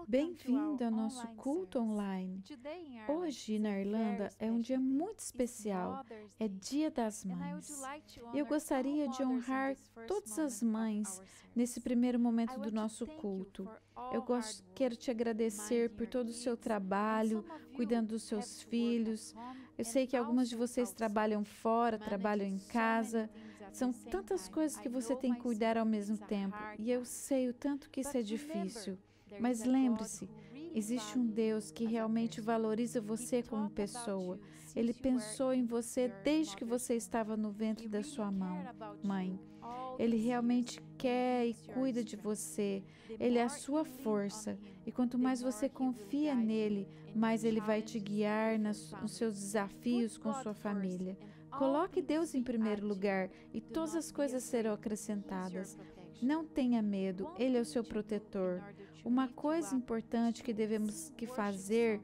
Bem-vindo ao nosso culto online. Hoje, na Irlanda, é um dia muito especial. É Dia das Mães. E eu gostaria de honrar todas as mães nesse primeiro momento do nosso culto. Quero te agradecer por todo o seu trabalho, cuidando dos seus filhos. Eu sei que algumas de vocês trabalham fora, trabalham em casa. São tantas coisas que você tem que cuidar ao mesmo tempo. E eu sei o tanto que isso é difícil. Mas lembre-se, existe um Deus que realmente valoriza você como pessoa. Ele pensou em você desde que você estava no ventre da sua mãe. Ele realmente quer e cuida de você. Ele é a sua força. E quanto mais você confia nele, mais ele vai te guiar nos seus desafios com sua família. Coloque Deus em primeiro lugar e todas as coisas serão acrescentadas. Não tenha medo, Ele é o seu protetor. Uma coisa importante que devemos fazer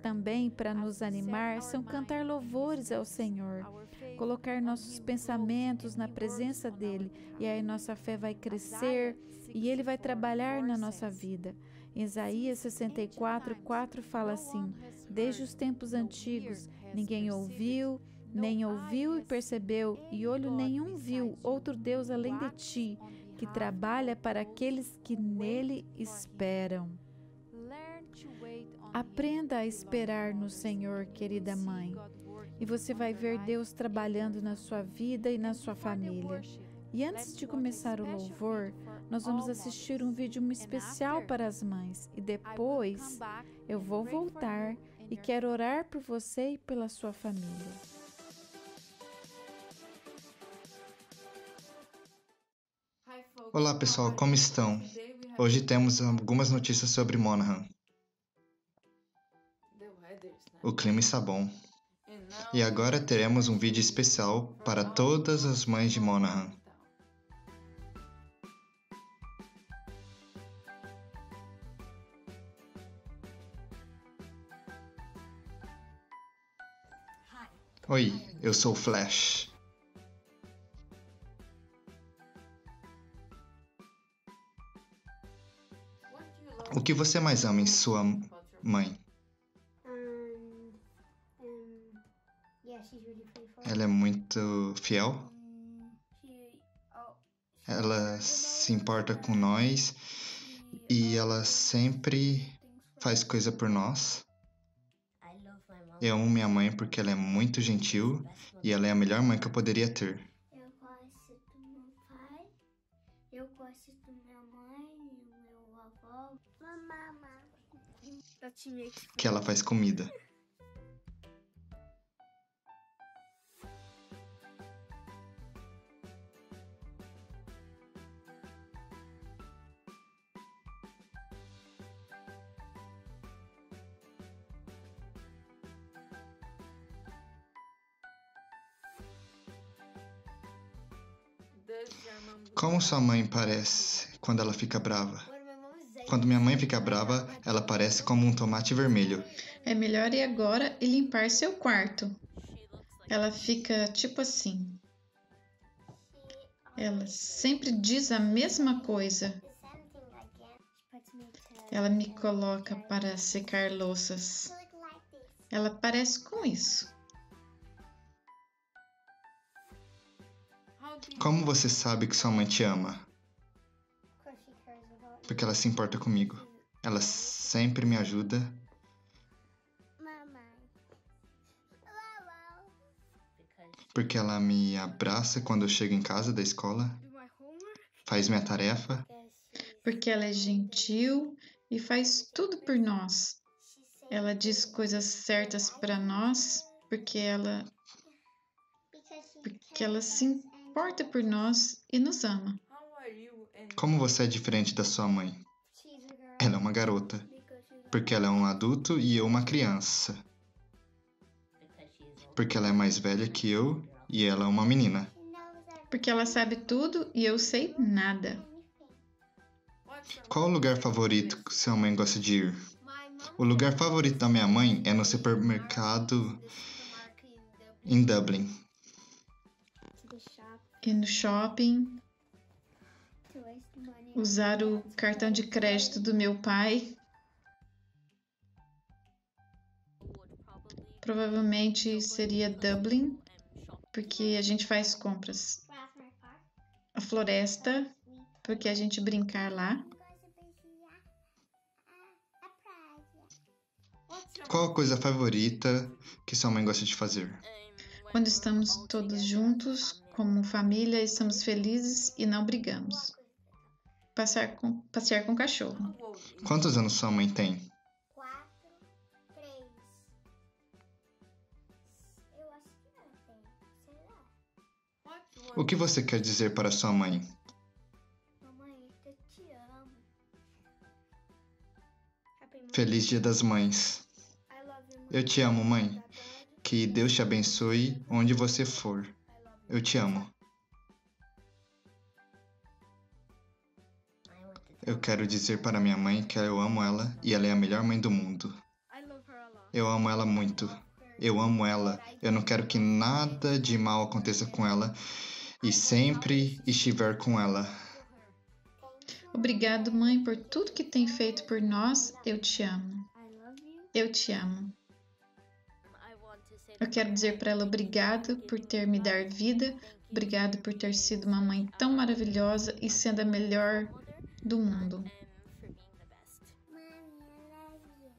também para nos animar são cantar louvores ao Senhor, colocar nossos pensamentos na presença dEle, e aí nossa fé vai crescer e Ele vai trabalhar na nossa vida. Em Isaías 64:4 fala assim: desde os tempos antigos ninguém ouviu, nem ouviu e percebeu, e olho nenhum viu outro Deus além de ti, que trabalha para aqueles que nele esperam. Aprenda a esperar no Senhor, querida mãe, e você vai ver Deus trabalhando na sua vida e na sua família. E antes de começar o louvor, nós vamos assistir um vídeo especial para as mães, e depois eu vou voltar e quero orar por você e pela sua família. Olá pessoal, como estão? Hoje temos algumas notícias sobre Monaghan. O clima está bom. E agora teremos um vídeo especial para todas as mães de Monaghan. Oi, eu sou o Flash. O que você mais ama em sua mãe? Ela é muito fiel. Ela se importa com nós e ela sempre faz coisa por nós. Eu amo minha mãe porque ela é muito gentil e ela é a melhor mãe que eu poderia ter. Eu gosto do meu pai, eu gosto da minha mãe e do meu avô. Mamãe. Que ela faz comida. Como sua mãe parece quando ela fica brava? Quando minha mãe fica brava, ela parece como um tomate vermelho. É melhor ir agora e limpar seu quarto. Ela fica tipo assim. Ela sempre diz a mesma coisa. Ela me coloca para secar louças. Ela parece com isso. Como você sabe que sua mãe te ama? Porque ela se importa comigo. Ela sempre me ajuda. Porque ela me abraça quando eu chego em casa da escola. Faz minha tarefa. Porque ela é gentil e faz tudo por nós. Ela diz coisas certas para nós, porque ela se importa por nós e nos ama. Como você é diferente da sua mãe? Ela é uma garota. Porque ela é um adulto e eu uma criança. Porque ela é mais velha que eu e ela é uma menina. Porque ela sabe tudo e eu sei nada. Qual o lugar favorito que sua mãe gosta de ir? O lugar favorito da minha mãe é no supermercado em Dublin. Ir no shopping. Usar o cartão de crédito do meu pai. provavelmente seria Dublin, porque a gente faz compras. A floresta, porque a gente brincar lá. Qual a coisa favorita que sua mãe gosta de fazer? Quando estamos todos juntos, como família, estamos felizes e não brigamos. Passear com o cachorro. Quantos anos sua mãe tem? 4, 3. Eu acho que ela tem, sei lá. O que você quer dizer para sua mãe? Mamãe, eu te amo. Feliz Dia das Mães. I love you, mãe. Eu te amo, mãe. Que Deus te abençoe onde você for. Eu te amo. Eu quero dizer para minha mãe que eu amo ela e ela é a melhor mãe do mundo. Eu amo ela muito. Eu amo ela. Eu não quero que nada de mal aconteça com ela e sempre estiver com ela. Obrigado, mãe, por tudo que tem feito por nós. Eu te amo. Eu te amo. Eu quero dizer para ela obrigado por ter me dado vida, obrigado por ter sido uma mãe tão maravilhosa e sendo a melhor do mundo.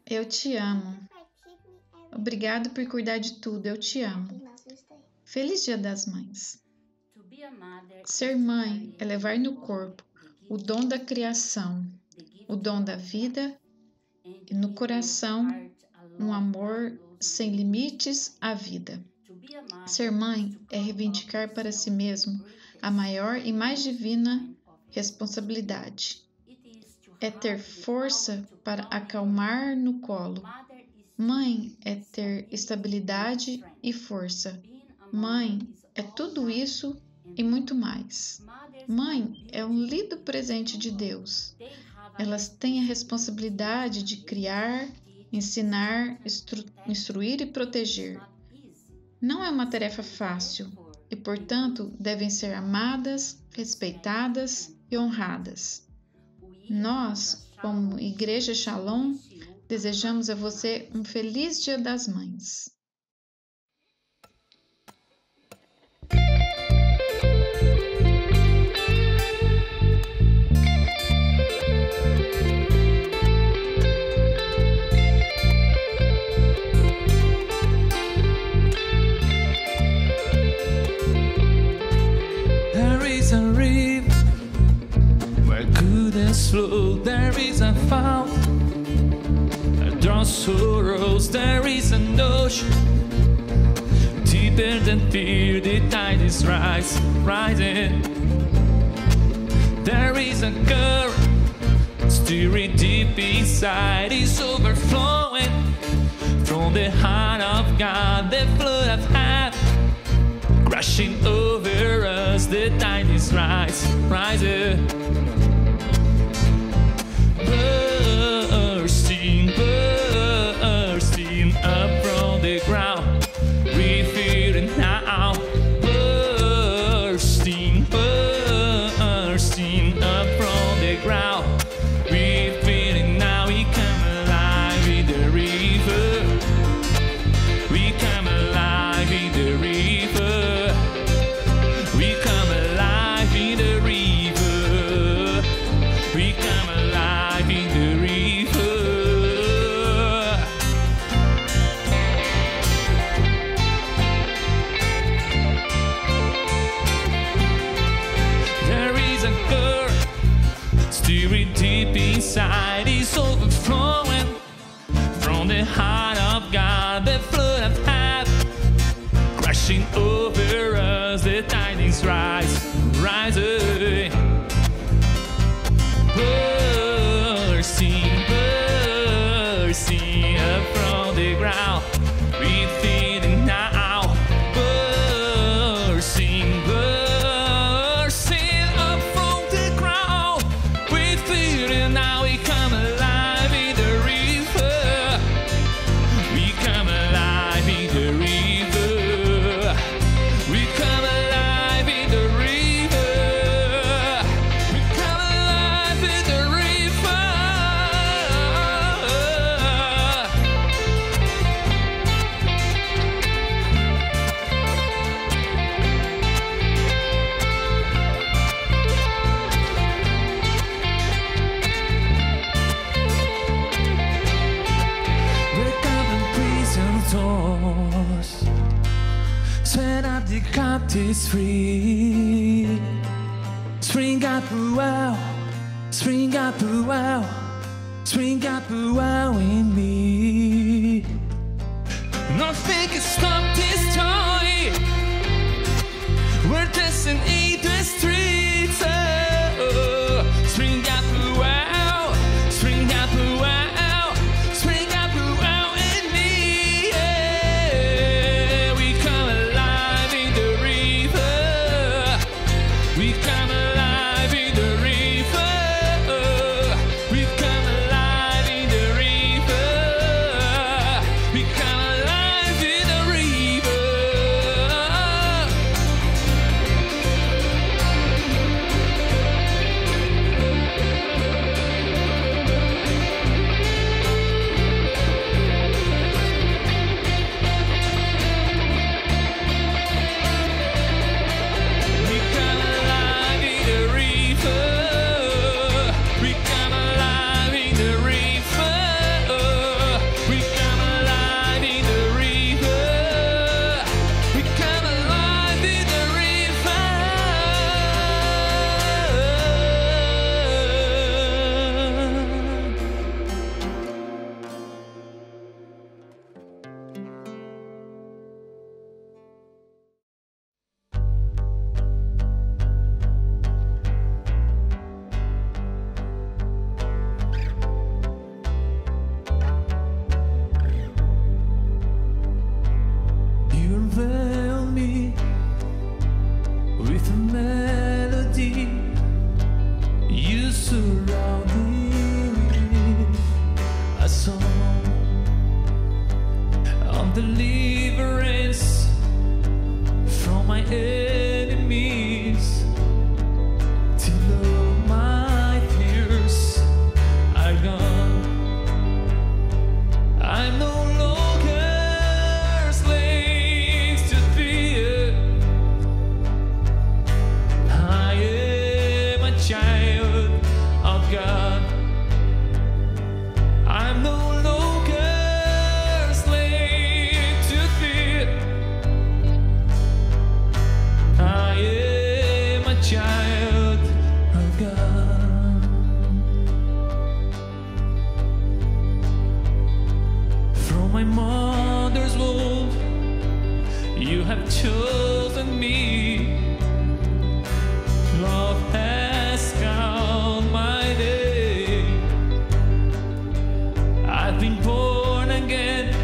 Eu te amo. Obrigado por cuidar de tudo. Eu te amo. Feliz Dia das Mães. Ser mãe é levar no corpo o dom da criação, o dom da vida e no coração um amor sem limites à vida. Ser mãe é reivindicar para si mesmo a maior e mais divina responsabilidade. É ter força para acalmar no colo. Mãe é ter estabilidade e força. Mãe é tudo isso e muito mais. Mãe é um lindo presente de Deus. Elas têm a responsabilidade de criar, ensinar, instruir e proteger. Não é uma tarefa fácil e, portanto, devem ser amadas, respeitadas e honradas. Nós, como Igreja Shalom, desejamos a você um feliz Dia das Mães. Flow, there is a fount that draws sorrows, there is an ocean deeper than fear, the tide is rising. There is a current stirring deep inside, is overflowing from the heart of God, the flood of heaven crashing over us, the tide is rising. Bursting up from the ground, we feel it now. Bursting up from the ground, we feel it now. We come alive in the river. We come alive in the river. We come alive in the river. We come alive in the river. There is a current stirring deep inside, is overflowing from the heart of God, the flood of heaven crashing over us, the tide is rising. Bursting up from the ground, we feel it now. Bursting up from the ground, we feel it now. We come alive in the river. We come alive in the river. the captives free. Spring up a wow, spring up a wow, spring up a wow in me. Nothing can stop this joy. We're dancing in the streets. Oh, spring up a wow, spring up a wow, spring up a wow in me. Yeah. We come alive in the river. We come alive in the river. We come alive in the river. We come alive in the river. We come alive in the river. We come alive in the river. We come alive in the river. We come alive in the river. You unveil me with a melody. You surround me with a song of deliverance from my enemies. Till all my fears are gone. I'm no longer slaves to fear. I am a child of God. I'm no longer slave to fear. I am a child of God. From my mother's womb, you have chosen me. Love has called my name. I've been born again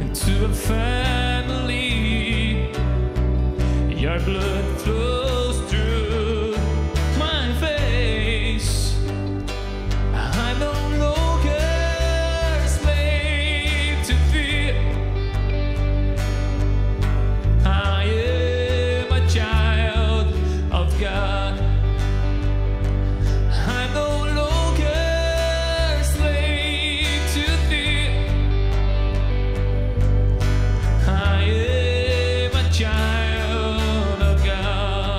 into a family. Your blood flows through my veins. I'm no longer slave to fear. I am a child of God. I'm no longer slave to fear. I am a child of God.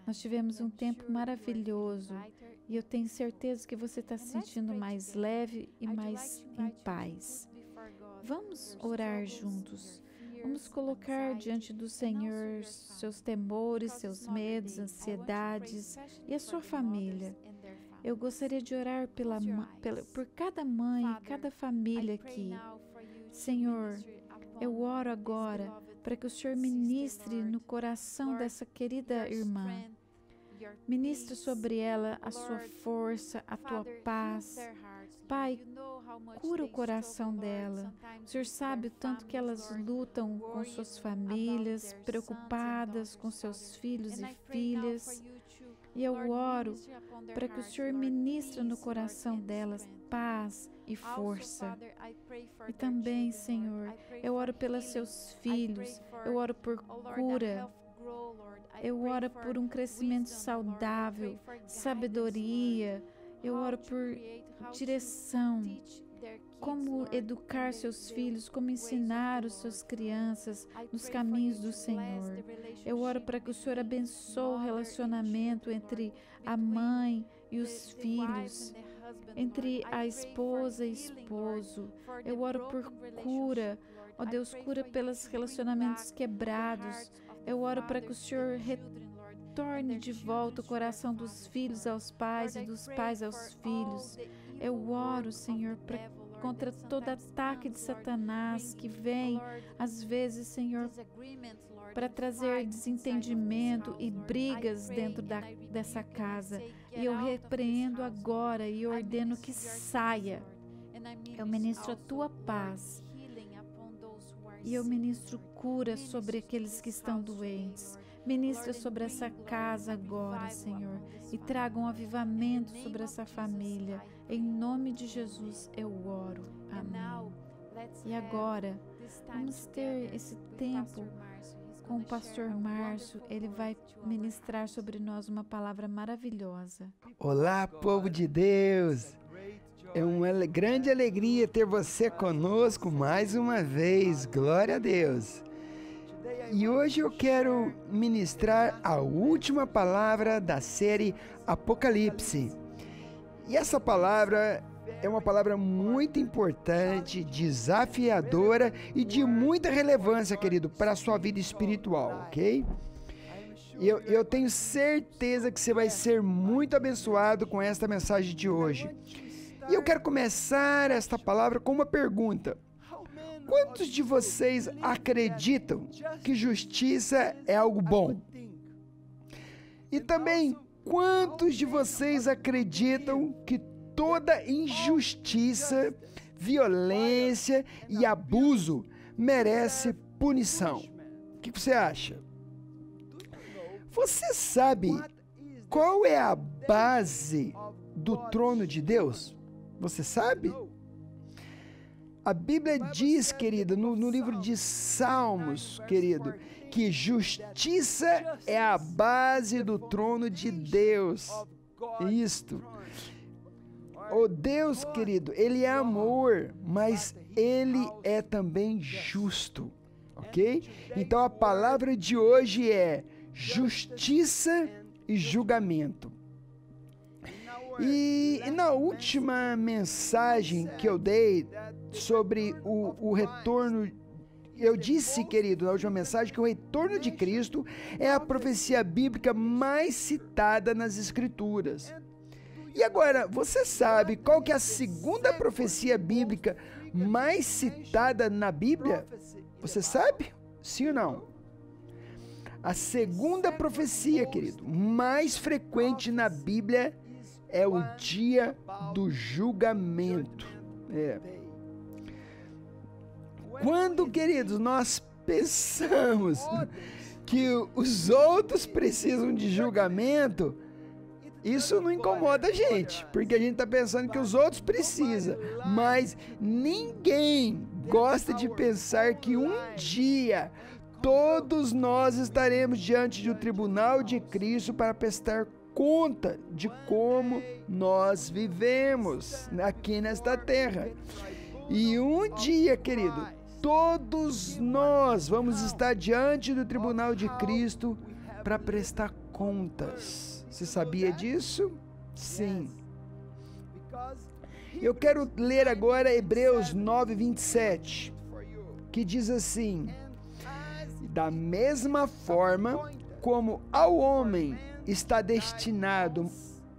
Nós tivemos um tempo maravilhoso e eu tenho certeza que você está se sentindo mais leve e mais em paz. Vamos orar juntos. Vamos colocar diante do Senhor seus temores, seus medos, ansiedades e a sua família. Eu gostaria de orar por cada mãe, cada família aqui. Senhor, eu oro agora para que o Senhor ministre no coração dessa querida irmã. Ministre sobre ela a sua força, a tua paz. Pai, cura o coração dela. O Senhor sabe o tanto que elas lutam com suas famílias, preocupadas com seus filhos e filhas. E eu oro para que o Senhor ministre no coração delas paz e força. E também, Senhor, eu oro pelos seus filhos, eu oro por cura. Eu oro por um crescimento saudável, sabedoria. Eu oro por direção. Como educar seus filhos, como ensinar as suas crianças nos caminhos do Senhor. Eu oro para que o Senhor abençoe o relacionamento entre a mãe e os filhos, entre a esposa e esposo. Eu oro por cura. Ó Deus, cura pelos relacionamentos quebrados. Eu oro para que o Senhor retorne de volta o coração dos filhos aos pais e dos pais aos filhos. Eu oro, Senhor, contra todo ataque de Satanás que vem, às vezes, Senhor, para trazer desentendimento e brigas dentro dessa casa. E eu repreendo agora e ordeno que saia. Eu ministro a tua paz. E eu ministro cura sobre aqueles que estão doentes. Ministra sobre essa casa agora, Senhor, e traga um avivamento sobre essa família. Em nome de Jesus eu oro. Amém. E agora, vamos ter esse tempo com o pastor Márcio. Ele vai ministrar sobre nós uma palavra maravilhosa. Olá, povo de Deus! É uma grande alegria ter você conosco mais uma vez. Glória a Deus! E hoje eu quero ministrar a última palavra da série Apocalipse. E essa palavra é uma palavra muito importante, desafiadora e de muita relevância, querido, para a sua vida espiritual, ok? Eu tenho certeza que você vai ser muito abençoado com esta mensagem de hoje. E eu quero começar esta palavra com uma pergunta. Quantos de vocês acreditam que justiça é algo bom? E também, quantos de vocês acreditam que toda injustiça, violência e abuso merece punição? O que você acha? Você sabe qual é a base do trono de Deus? Você sabe? A Bíblia diz, querido, no livro de Salmos, querido, que justiça é a base do trono de Deus. Isto. O Deus, querido, Ele é amor, mas Ele é também justo, ok? Então a palavra de hoje é justiça e julgamento. E na última mensagem que eu dei sobre o retorno, eu disse, querido, na última mensagem, que o retorno de Cristo é a profecia bíblica mais citada nas Escrituras. E agora, você sabe qual que é a segunda profecia bíblica mais citada na Bíblia? Você sabe? Sim ou não? A segunda profecia, querido, mais frequente na Bíblia é o dia do julgamento. Quando, queridos, nós pensamos que os outros precisam de julgamento, isso não incomoda a gente, porque a gente está pensando que os outros precisam, mas ninguém gosta de pensar que um dia todos nós estaremos diante do tribunal de Cristo para prestar conta de como nós vivemos aqui nesta terra. E um dia, querido, todos nós vamos estar diante do tribunal de Cristo para prestar contas. Você sabia disso? Sim. Eu quero ler agora Hebreus 9:27, que diz assim: da mesma forma como ao homem está destinado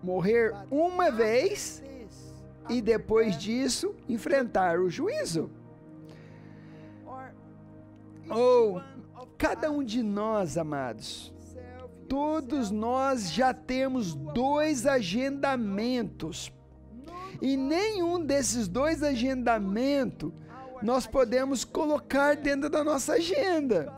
morrer uma vez e depois disso enfrentar o juízo. Ou cada um de nós, amados, todos nós já temos 2 agendamentos. E nenhum desses 2 agendamentos nós podemos colocar dentro da nossa agenda.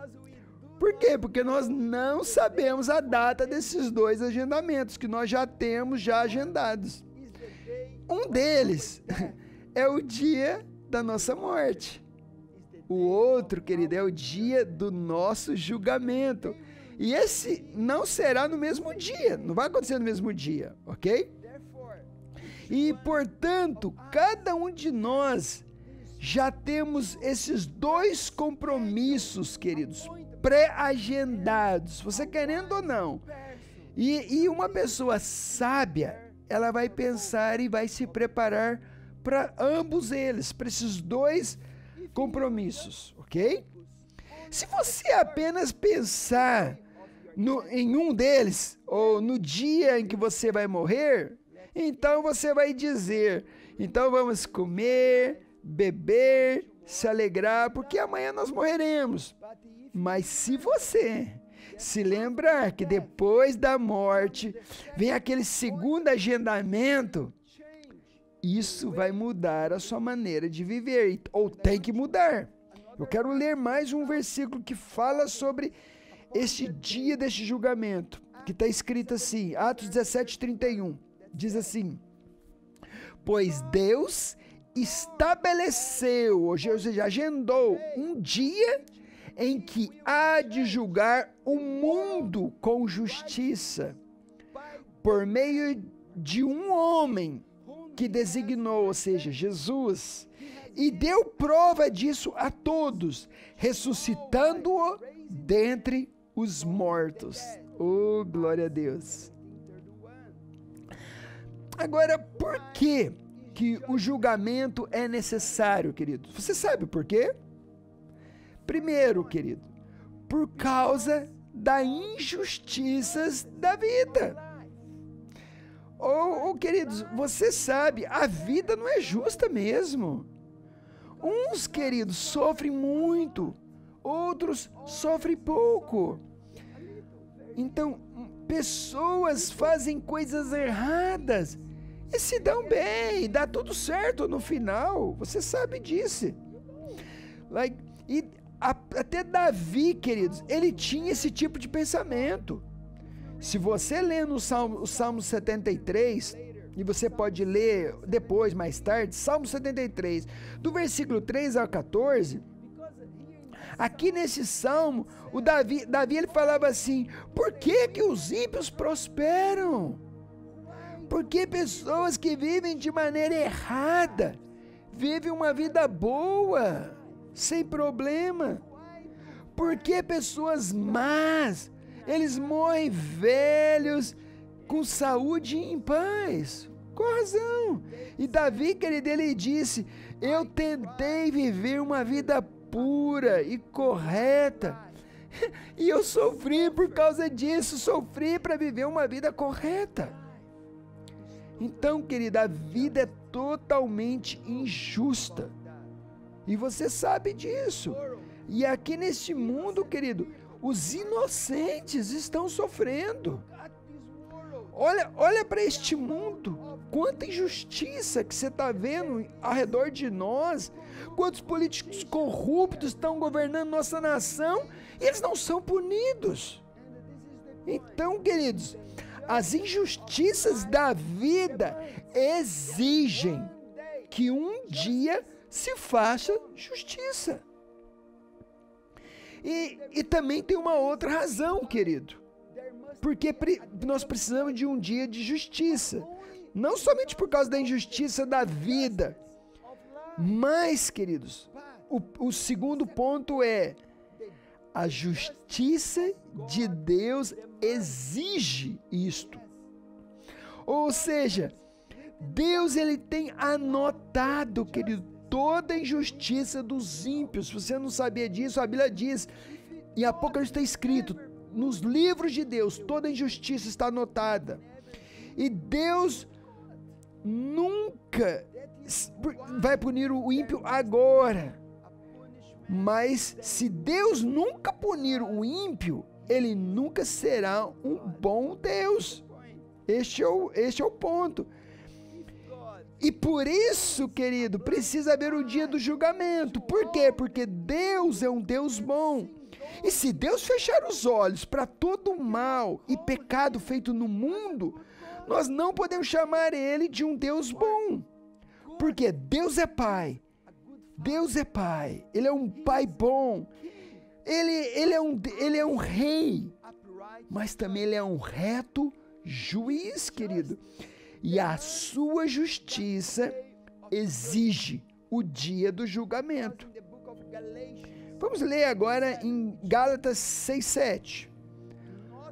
Por quê? Porque nós não sabemos a data desses 2 agendamentos que nós já temos já agendados. Um deles é o dia da nossa morte. O outro, querido, é o dia do nosso julgamento. E esse não será no mesmo dia, não vai acontecer no mesmo dia, ok? E, portanto, cada um de nós já temos esses 2 compromissos, queridos, pré-agendados, você querendo ou não. E uma pessoa sábia, ela vai pensar e vai se preparar para ambos eles, para esses 2 compromissos, ok? Se você apenas pensar em um deles, ou no dia em que você vai morrer, então você vai dizer, então vamos comer, beber, se alegrar, porque amanhã nós morreremos. Mas se você se lembrar que depois da morte vem aquele segundo agendamento, isso vai mudar a sua maneira de viver, ou tem que mudar. Eu quero ler mais um versículo que fala sobre este dia deste julgamento, que está escrito assim, Atos 17:31. Diz assim: pois Deus estabeleceu, ou seja, agendou um dia em que há de julgar o mundo com justiça, por meio de um homem que designou, ou seja, Jesus, e deu prova disso a todos, ressuscitando-o dentre os mortos. Oh, glória a Deus! Agora, por que o julgamento é necessário, querido? Você sabe por quê? Primeiro, querido, por causa das injustiças da vida. Queridos, você sabe, a vida não é justa mesmo. Uns, queridos, sofrem muito, outros sofrem pouco. Então, pessoas fazem coisas erradas e se dão bem, dá tudo certo no final. Você sabe disso. Até Davi, queridos, ele tinha esse tipo de pensamento. Se você ler no Salmo 73, e você pode ler depois, mais tarde, Salmo 73, do versículo 3 ao 14, aqui nesse salmo, o Davi ele falava assim: por que os ímpios prosperam? Por que pessoas que vivem de maneira errada vivem uma vida boa, sem problema? Por que pessoas más, eles morrem velhos, com saúde e em paz? Com razão. E Davi, querido, ele disse: eu tentei viver uma vida pura e correta, e eu sofri por causa disso, sofri para viver uma vida correta. Então, querida, a vida é totalmente injusta, e você sabe disso. E aqui neste mundo, querido, os inocentes estão sofrendo. Olha para este mundo, quanta injustiça que você está vendo ao redor de nós, quantos políticos corruptos estão governando nossa nação e eles não são punidos. Então, queridos, as injustiças da vida exigem que um dia se faça justiça. E também tem uma outra razão, querido, porque nós precisamos de um dia de justiça, não somente por causa da injustiça da vida, mas, queridos, o segundo ponto é A justiça de Deus exige isto. Ou seja, Deus ele tem anotado, querido, toda a injustiça dos ímpios. Se você não sabia disso, a Bíblia diz, em Apocalipse está escrito, nos livros de Deus, toda a injustiça está anotada. E Deus nunca vai punir o ímpio agora. Mas se Deus nunca punir o ímpio, ele nunca será um bom Deus. Este é o ponto. E por isso, querido, precisa haver o dia do julgamento. Por quê? Porque Deus é um Deus bom. E se Deus fechar os olhos para todo o mal e pecado feito no mundo, nós não podemos chamar ele de um Deus bom. Porque Deus é Pai. Deus é Pai. Ele é um Pai bom. Ele é um rei. Mas também ele é um reto juiz, querido. E a sua justiça exige o dia do julgamento. Vamos ler agora em Gálatas 6:7.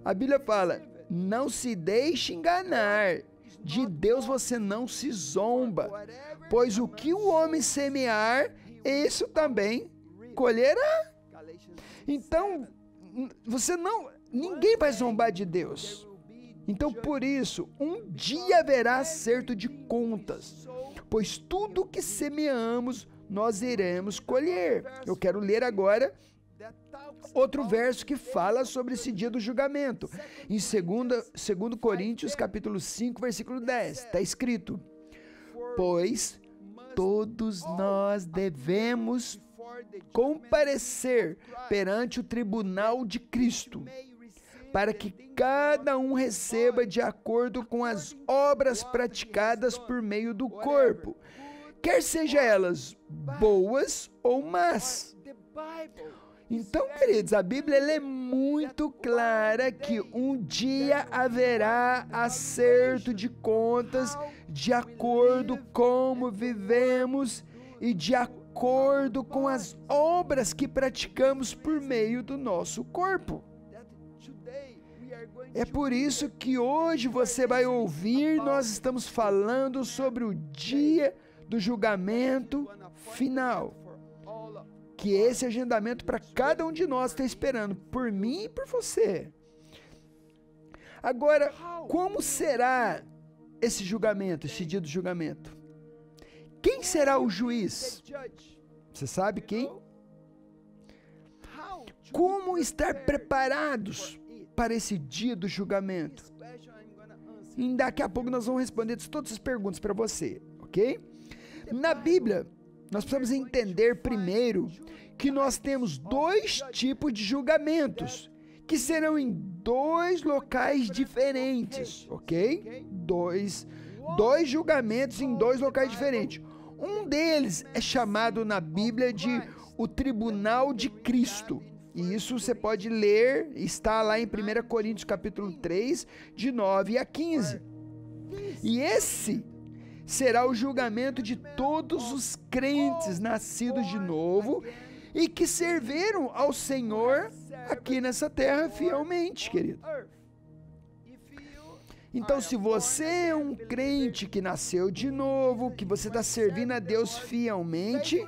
A Bíblia fala: não se deixe enganar, de Deus você não se zomba, pois o que o homem semear, isso também colherá. Então, ninguém vai zombar de Deus. Então, por isso, um dia haverá acerto de contas, pois tudo o que semeamos, nós iremos colher. Eu quero ler agora outro verso que fala sobre esse dia do julgamento. Em 2 Coríntios, capítulo 5, versículo 10, está escrito: pois todos nós devemos comparecer perante o tribunal de Cristo, para que cada um receba de acordo com as obras praticadas por meio do corpo, quer sejam elas boas ou más. Então, queridos, a Bíblia ela é muito clara que um dia haverá acerto de contas de acordo com como vivemos e de acordo com as obras que praticamos por meio do nosso corpo. É por isso que hoje você vai ouvir, nós estamos falando sobre o dia do julgamento final. Que esse agendamento para cada um de nós está esperando, por mim e por você. Agora, como será esse julgamento, esse dia do julgamento? Quem será o juiz? Você sabe quem? Como estar preparados para esse dia do julgamento? E daqui a pouco nós vamos responder todas as perguntas para você, ok? Na Bíblia, nós precisamos entender primeiro que nós temos dois tipos de julgamentos, que serão em dois locais diferentes, ok? Dois julgamentos em dois locais diferentes. Um deles é chamado na Bíblia de o Tribunal de Cristo. E isso você pode ler, está lá em 1 Coríntios capítulo 3, de 9 a 15. E esse será o julgamento de todos os crentes nascidos de novo e que serviram ao Senhor aqui nessa terra fielmente, querido. Então, se você é um crente que nasceu de novo, que você está servindo a Deus fielmente,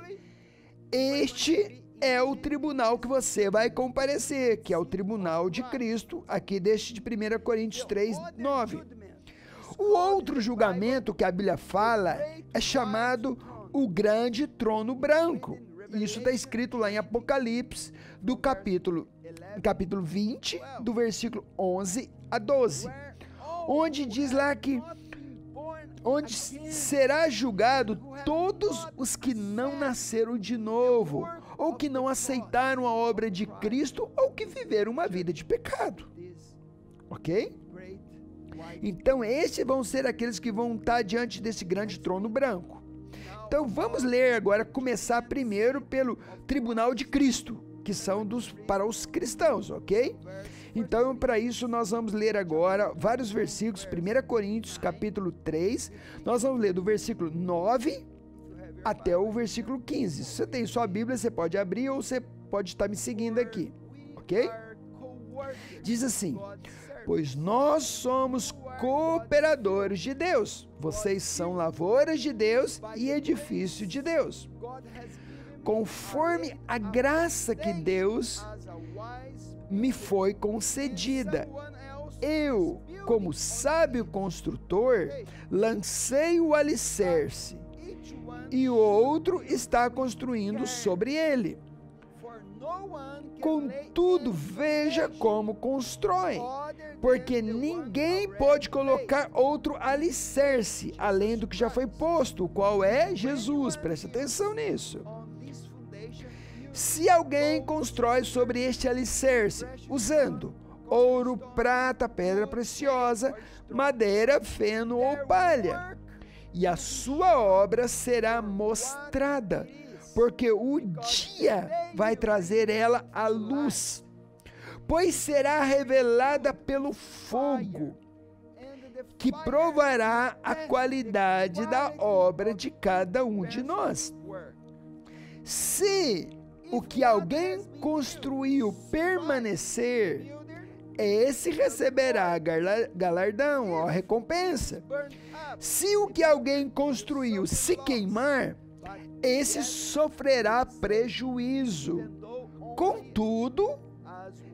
este é o tribunal que você vai comparecer, que é o tribunal de Cristo, aqui deste de 1 Coríntios 3, 9. O outro julgamento que a Bíblia fala é chamado o grande trono branco. Isso está escrito lá em Apocalipse, do capítulo 20, do versículo 11 a 12. Onde diz lá que onde será julgado todos os que não nasceram de novo, ou que não aceitaram a obra de Cristo, ou que viveram uma vida de pecado. Ok? Então, esses vão ser aqueles que vão estar diante desse grande trono branco. Então, vamos ler agora, começar primeiro pelo tribunal de Cristo, que são para os cristãos, ok? Então, para isso, nós vamos ler agora vários versículos, 1 Coríntios, capítulo 3, nós vamos ler do versículo 9 até o versículo 15. Se você tem sua Bíblia, você pode abrir ou você pode estar me seguindo aqui. ok? Diz assim: pois nós somos cooperadores de Deus. Vocês são lavouras de Deus e edifício de Deus. Conforme a graça que Deus me foi concedida, eu, como sábio construtor, lancei o alicerce, e o outro está construindo sobre ele. Contudo, veja como constrói, porque ninguém pode colocar outro alicerce, além do que já foi posto, o qual é Jesus. Preste atenção nisso. Se alguém constrói sobre este alicerce, usando ouro, prata, pedra preciosa, madeira, feno ou palha, e a sua obra será mostrada, porque o dia vai trazer ela à luz, pois será revelada pelo fogo, que provará a qualidade da obra de cada um de nós. Se o que alguém construiu permanecer, esse receberá galardão, recompensa. Se o que alguém construiu se queimar, esse sofrerá prejuízo. Contudo,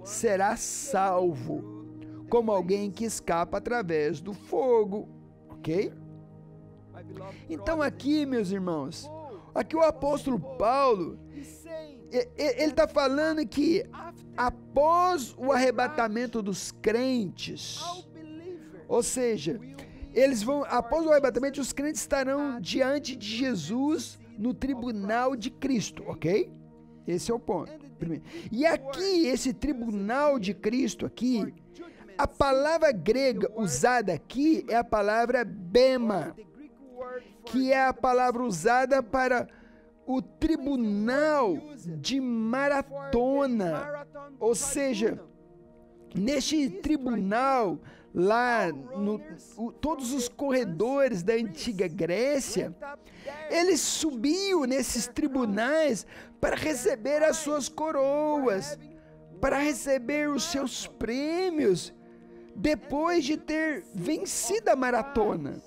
será salvo, como alguém que escapa através do fogo. Ok? Então aqui, meus irmãos, aqui o apóstolo Paulo, ele está falando que após o arrebatamento dos crentes, ou seja, após o arrebatamento, os crentes estarão diante de Jesus no tribunal de Cristo, ok? Esse é o ponto. Primeiro. E aqui, esse tribunal de Cristo aqui, a palavra grega usada aqui é a palavra bema, que é a palavra usada para o tribunal de maratona. Ou seja, neste tribunal, lá, todos os corredores da antiga Grécia, eles subiam nesses tribunais para receber as suas coroas, para receber os seus prêmios, depois de ter vencido a maratona.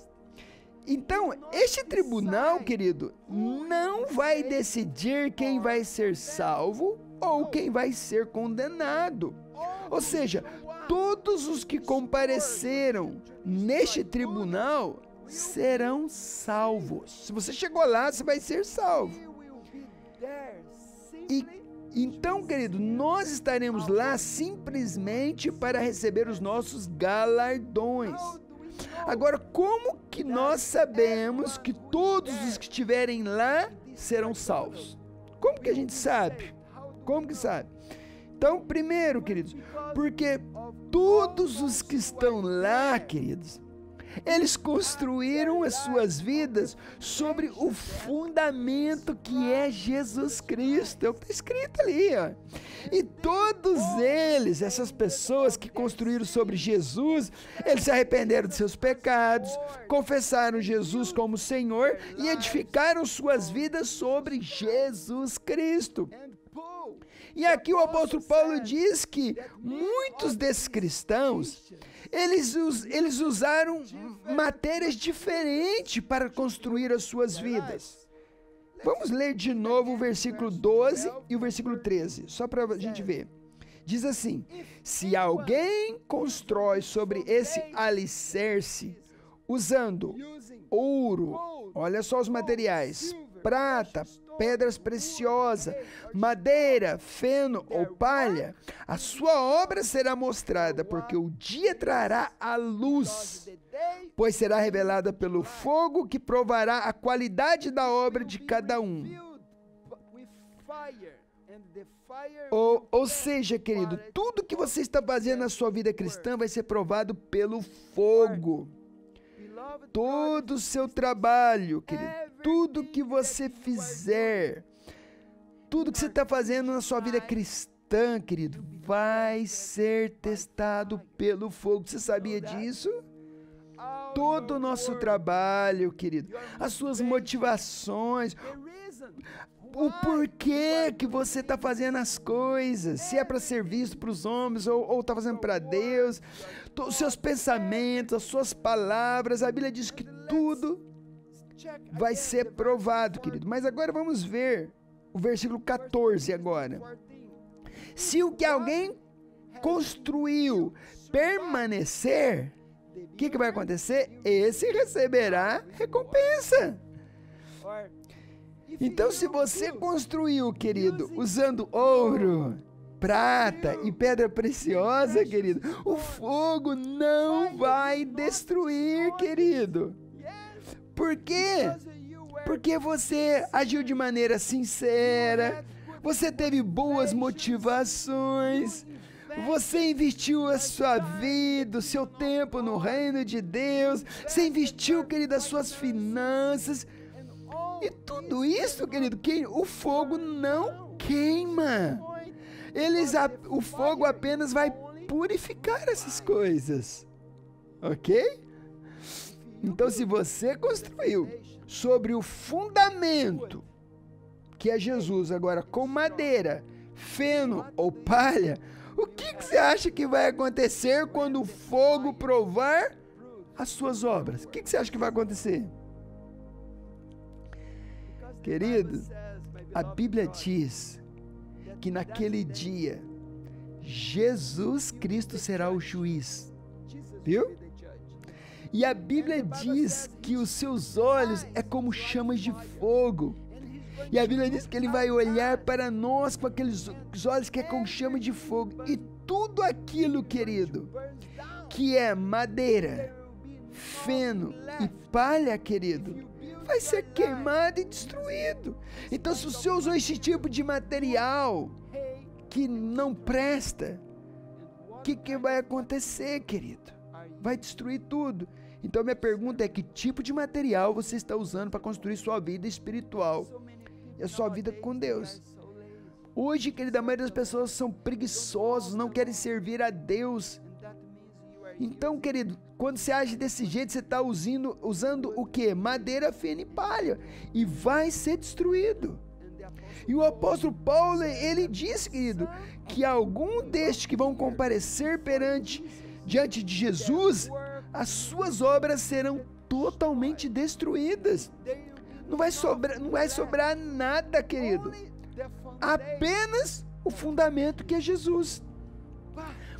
Então, este tribunal, querido, não vai decidir quem vai ser salvo ou quem vai ser condenado. Ou seja, todos os que compareceram neste tribunal serão salvos. Se você chegou lá, você vai ser salvo. Então, querido, nós estaremos lá simplesmente para receber os nossos galardões. Agora, como que nós sabemos que todos os que estiverem lá serão salvos? Como que a gente sabe? Como que sabe? Então, primeiro, queridos, porque todos os que estão lá, queridos, eles construíram as suas vidas sobre o fundamento que é Jesus Cristo. É o que está escrito ali, ó. E todos eles, essas pessoas que construíram sobre Jesus, eles se arrependeram de seus pecados, confessaram Jesus como Senhor e edificaram suas vidas sobre Jesus Cristo. E aqui o apóstolo Paulo diz que muitos desses cristãos, eles usaram matérias diferentes para construir as suas vidas. Vamos ler de novo o versículo 12 e o versículo 13, só para a gente ver. Diz assim: se alguém constrói sobre esse alicerce, usando ouro, olha só os materiais, prata, pedras preciosas, madeira, feno ou palha, a sua obra será mostrada, porque o dia trará a luz, pois será revelada pelo fogo que provará a qualidade da obra de cada um. Ou seja, querido, tudo que você está fazendo na sua vida cristã vai ser provado pelo fogo. Todo o seu trabalho, querido, tudo que você fizer, tudo que você está fazendo na sua vida cristã, querido, vai ser testado pelo fogo. Você sabia disso? Todo o nosso trabalho, querido, as suas motivações, o porquê que você está fazendo as coisas, se é para ser visto para os homens ou está fazendo para Deus, os seus pensamentos, as suas palavras. A Bíblia diz que tudo vai ser provado, querido. Mas agora vamos ver o versículo 14 agora. Se o que alguém construiu permanecer, o que vai acontecer? Esse receberá recompensa. Então, se você construiu, querido, usando ouro, prata e pedra preciosa, querido, o fogo não vai destruir, querido. Por quê? Porque você agiu de maneira sincera, você teve boas motivações, você investiu a sua vida, o seu tempo no reino de Deus, você investiu, querido, as suas finanças. E tudo isso, querido, o fogo não queima. O fogo apenas vai purificar essas coisas. Ok? Então, se você construiu sobre o fundamento, que é Jesus, agora com madeira, feno ou palha, o que você acha que vai acontecer quando o fogo provar as suas obras? O que você acha que vai acontecer? Querido, a Bíblia diz que naquele dia, Jesus Cristo será o juiz. Viu? E a Bíblia diz que os seus olhos é como chamas de fogo. E a Bíblia diz que Ele vai olhar para nós com aqueles olhos que é como chama de fogo. E tudo aquilo, querido, que é madeira, feno e palha, querido, vai ser queimado e destruído. Então, se você usou esse tipo de material que não presta, o que vai acontecer, querido? Vai destruir tudo. Então, minha pergunta é: que tipo de material você está usando para construir sua vida espiritual e a sua vida com Deus? Hoje, querida, a maioria das pessoas são preguiçosos, não querem servir a Deus. Então, querido, quando você age desse jeito, você está usando o quê? Madeira, feno e palha. E vai ser destruído. E o apóstolo Paulo, ele disse, querido, que algum destes que vão comparecer diante de Jesus, as suas obras serão totalmente destruídas. Não vai sobrar nada, querido. Apenas o fundamento que é Jesus.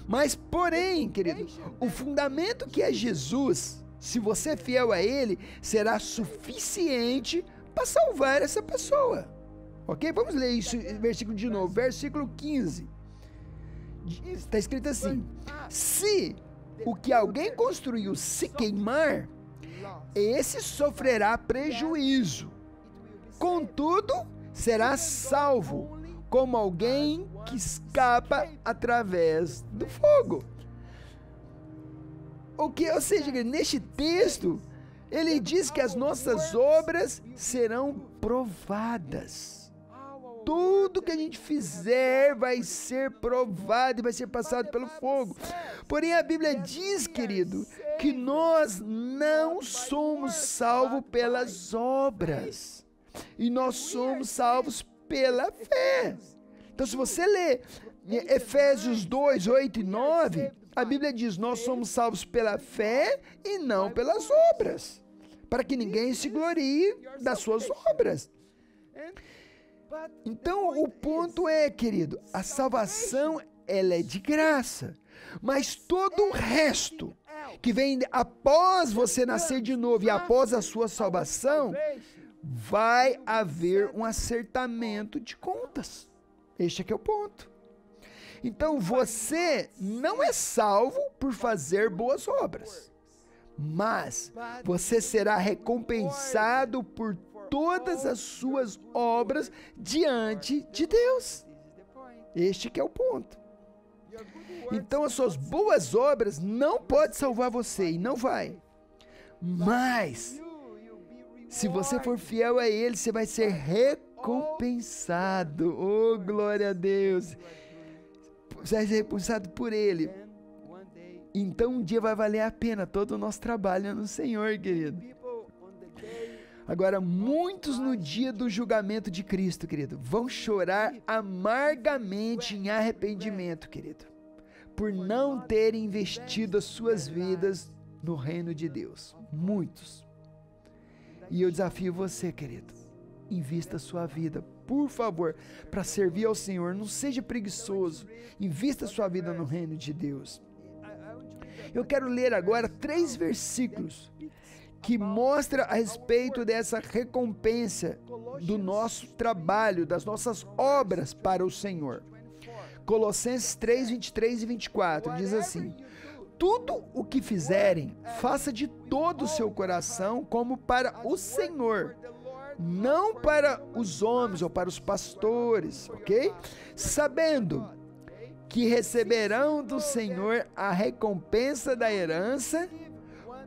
Mas, porém, querido, o fundamento que é Jesus, se você é fiel a Ele, será suficiente para salvar essa pessoa. Ok? Vamos ler isso, versículo de novo. Versículo 15. Está escrito assim: se o que alguém construiu se queimar, esse sofrerá prejuízo. Contudo, será salvo, como alguém que escapa através do fogo. Ou seja, neste texto, ele diz que as nossas obras serão provadas. Tudo que a gente fizer vai ser provado e vai ser passado pelo fogo. Porém, a Bíblia diz, querido, que nós não somos salvos pelas obras. E nós somos salvos pela fé. Então, se você ler Efésios 2, 8 e 9, a Bíblia diz: nós somos salvos pela fé e não pelas obras, para que ninguém se glorie das suas obras. Então, o ponto é, querido, a salvação, ela é de graça, mas todo o resto que vem após você nascer de novo e após a sua salvação, vai haver um acertamento de contas. Este aqui é o ponto. Então, você não é salvo por fazer boas obras, mas você será recompensado por todas as suas obras diante de Deus. Este que é o ponto. Então, as suas boas obras não podem salvar você, e não vai. Mas se você for fiel a Ele, você vai ser recompensado. Oh, glória a Deus! Você vai ser recompensado por Ele. Então, um dia vai valer a pena todo o nosso trabalho no Senhor, querido. Agora, muitos no dia do julgamento de Cristo, querido, vão chorar amargamente em arrependimento, querido, por não terem investido as suas vidas no reino de Deus. Muitos. E eu desafio você, querido, invista a sua vida, por favor, para servir ao Senhor. Não seja preguiçoso. Invista a sua vida no reino de Deus. Eu quero ler agora 3 versículos que mostram a respeito dessa recompensa do nosso trabalho, das nossas obras para o Senhor. Colossenses 3, 23 e 24 diz assim: tudo o que fizerem, faça de todo o seu coração como para o Senhor, não para os homens ou para os pastores, ok? Sabendo que receberão do Senhor a recompensa da herança,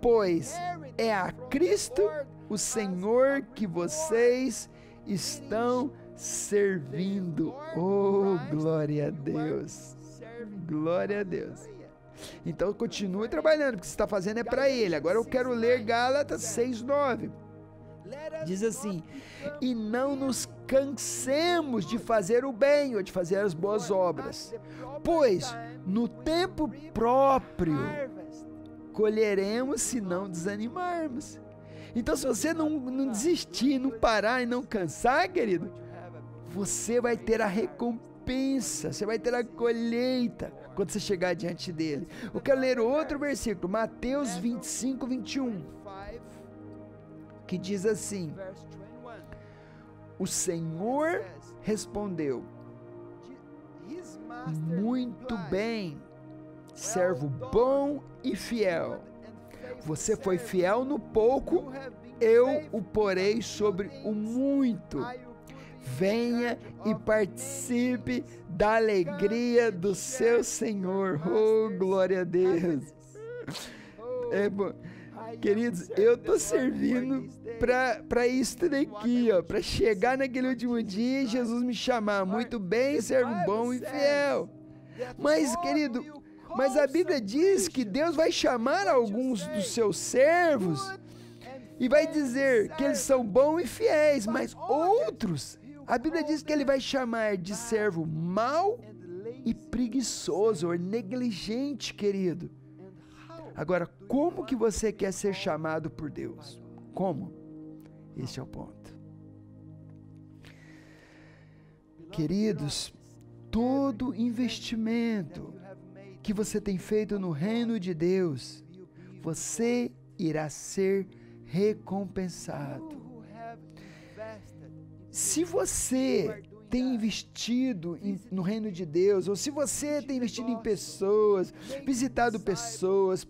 pois é a Cristo, o Senhor, que vocês estão servindo. Oh, glória a Deus! Glória a Deus! Então continue trabalhando, porque você está fazendo é para Ele. Agora eu quero ler Gálatas 6:9. Diz assim: e não nos cansemos de fazer o bem ou de fazer as boas obras, pois no tempo próprio colheremos se não desanimarmos. Então, se você não desistir, não parar e não cansar, querido, você vai ter a recompensa, você vai ter a colheita quando você chegar diante dele. Eu quero ler outro versículo, Mateus 25, 21, que diz assim: o Senhor respondeu: muito bem, servo bom e fiel. Você foi fiel no pouco, eu o porei sobre o muito. Venha e participe da alegria do seu Senhor. Oh, glória a Deus. Queridos, eu estou servindo para isso daqui, para chegar naquele último dia e Jesus me chamar. Muito bem, servo bom e fiel. Mas, querido, mas a Bíblia diz que Deus vai chamar alguns dos seus servos e vai dizer que eles são bons e fiéis, mas outros, a Bíblia diz que Ele vai chamar de servo mau e preguiçoso ou negligente, querido. Agora, como que você quer ser chamado por Deus? Como? Esse é o ponto. Queridos, todo investimento que você tem feito no reino de Deus, você irá ser recompensado. Se você tem investido no reino de Deus, ou se você tem investido em pessoas, visitado pessoas,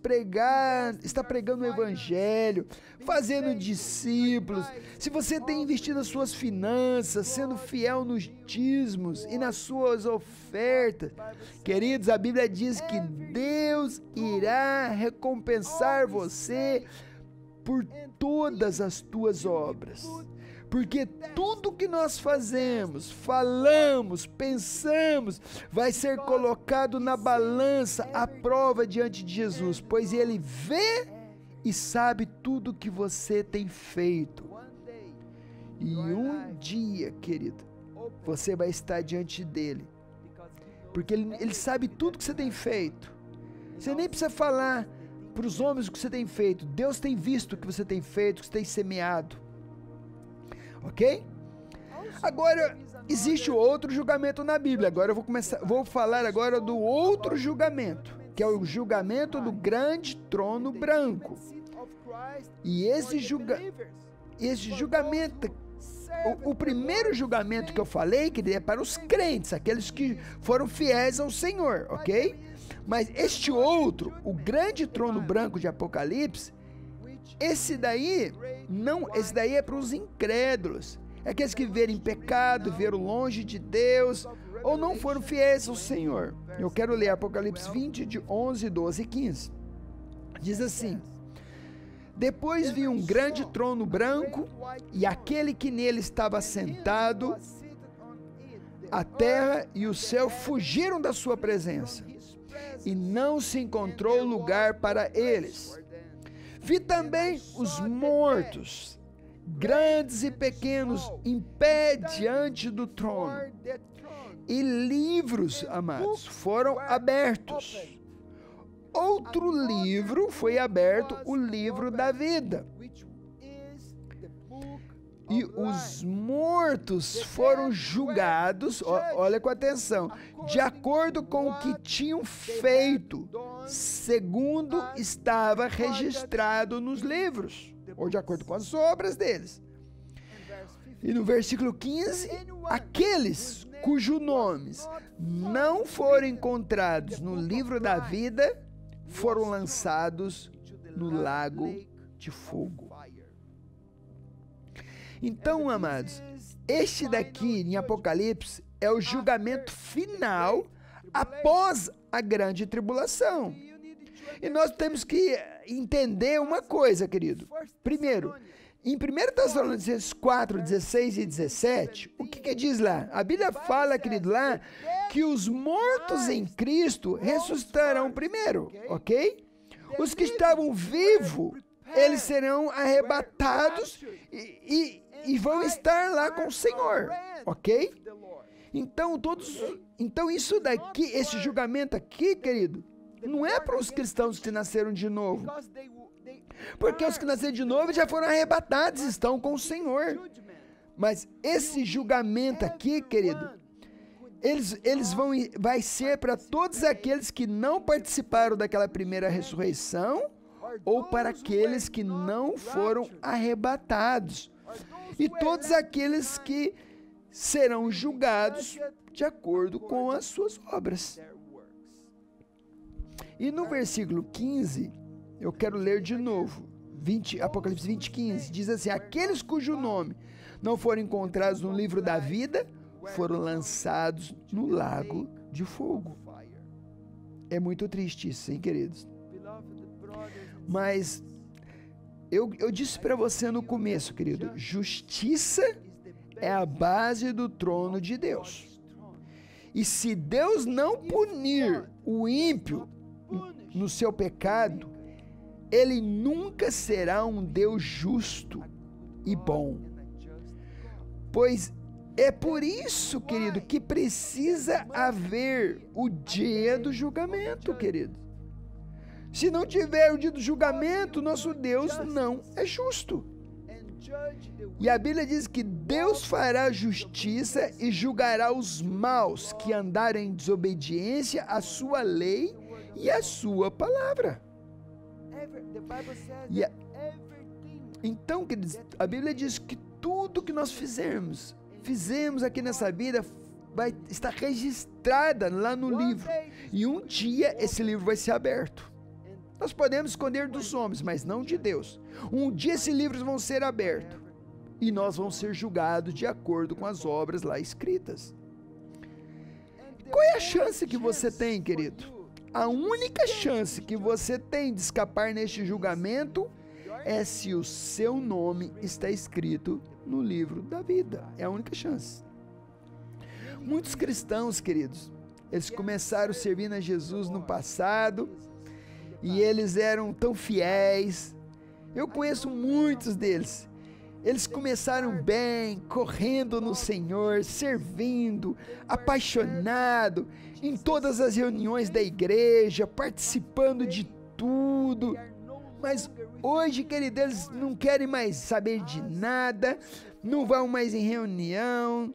está pregando o evangelho, fazendo discípulos, se você tem investido nas suas finanças, sendo fiel nos dízimos e nas suas ofertas, queridos, a Bíblia diz que Deus irá recompensar você por todas as tuas obras. Porque tudo que nós fazemos, falamos, pensamos, vai ser colocado na balança, à prova diante de Jesus, pois Ele vê e sabe tudo que você tem feito. E um dia, querido, você vai estar diante dEle, porque Ele sabe tudo que você tem feito. Você nem precisa falar para os homens o que você tem feito. Deus tem visto o que você tem feito, o que você tem semeado. Ok? Agora, existe outro julgamento na Bíblia. Agora eu vou falar agora do outro julgamento, que é o julgamento do grande trono branco. E esse julgamento, o primeiro julgamento que eu falei, que é para os crentes, aqueles que foram fiéis ao Senhor, ok? Mas este outro, o grande trono branco de Apocalipse, esse daí é para os incrédulos, é aqueles que viveram em pecado, viveram longe de Deus, ou não foram fiéis ao Senhor. Eu quero ler Apocalipse 20, de 11, 12 e 15. Diz assim: depois vi um grande trono branco, e aquele que nele estava sentado, a terra e o céu fugiram da sua presença, e não se encontrou lugar para eles. Vi também os mortos, grandes e pequenos, em pé diante do trono. E livros, amados, foram abertos. Outro livro foi aberto, o livro da vida. E os mortos foram julgados, olha com atenção, de acordo com o que tinham feito, segundo estava registrado nos livros, ou de acordo com as obras deles. E no versículo 15, aqueles cujos nomes não foram encontrados no livro da vida foram lançados no lago de fogo. Então, amados, este daqui em Apocalipse é o julgamento final após a grande tribulação. E nós temos que entender uma coisa, querido. Primeiro, em 1 Tessalonicenses 4, 16 e 17, o que diz lá? A Bíblia fala, querido, lá, que os mortos em Cristo ressuscitarão primeiro, ok? Os que estavam vivos, eles serão arrebatados e vão estar lá com o Senhor, ok? Então isso daqui, esse julgamento aqui, querido, não é para os cristãos que nasceram de novo. Porque os que nasceram de novo já foram arrebatados, estão com o Senhor. Mas esse julgamento aqui, querido, vai ser para todos aqueles que não participaram daquela primeira ressurreição ou para aqueles que não foram arrebatados. E todos aqueles que serão julgados de acordo com as suas obras. E no versículo 15, eu quero ler de novo, Apocalipse 20, 15, diz assim: aqueles cujo nome não foram encontrados no livro da vida foram lançados no lago de fogo. É muito triste isso, hein, queridos? Mas eu disse para você no começo, querido, justiça é a base do trono de Deus. E se Deus não punir o ímpio no seu pecado, Ele nunca será um Deus justo e bom. Pois é por isso, querido, que precisa haver o dia do julgamento, querido. Se não tiver o dia do julgamento, nosso Deus não é justo. E a Bíblia diz que Deus fará justiça e julgará os maus que andaram em desobediência à sua lei e à sua palavra. Então, queridos, a Bíblia diz que tudo que nós fizemos aqui nessa vida vai estar registrada lá no livro. E um dia esse livro vai ser aberto. Nós podemos esconder dos homens, mas não de Deus. Um dia esses livros vão ser abertos e nós vamos ser julgados de acordo com as obras lá escritas. Qual é a chance que você tem, querido? A única chance que você tem de escapar neste julgamento é se o seu nome está escrito no livro da vida. É a única chance. Muitos cristãos, queridos, eles começaram servindo a Jesus no passado e eles eram tão fiéis. Eu conheço muitos deles. Eles começaram bem, correndo no Senhor, servindo, apaixonado, em todas as reuniões da igreja, participando de tudo. Mas hoje, querido, eles não querem mais saber de nada, não vão mais em reunião.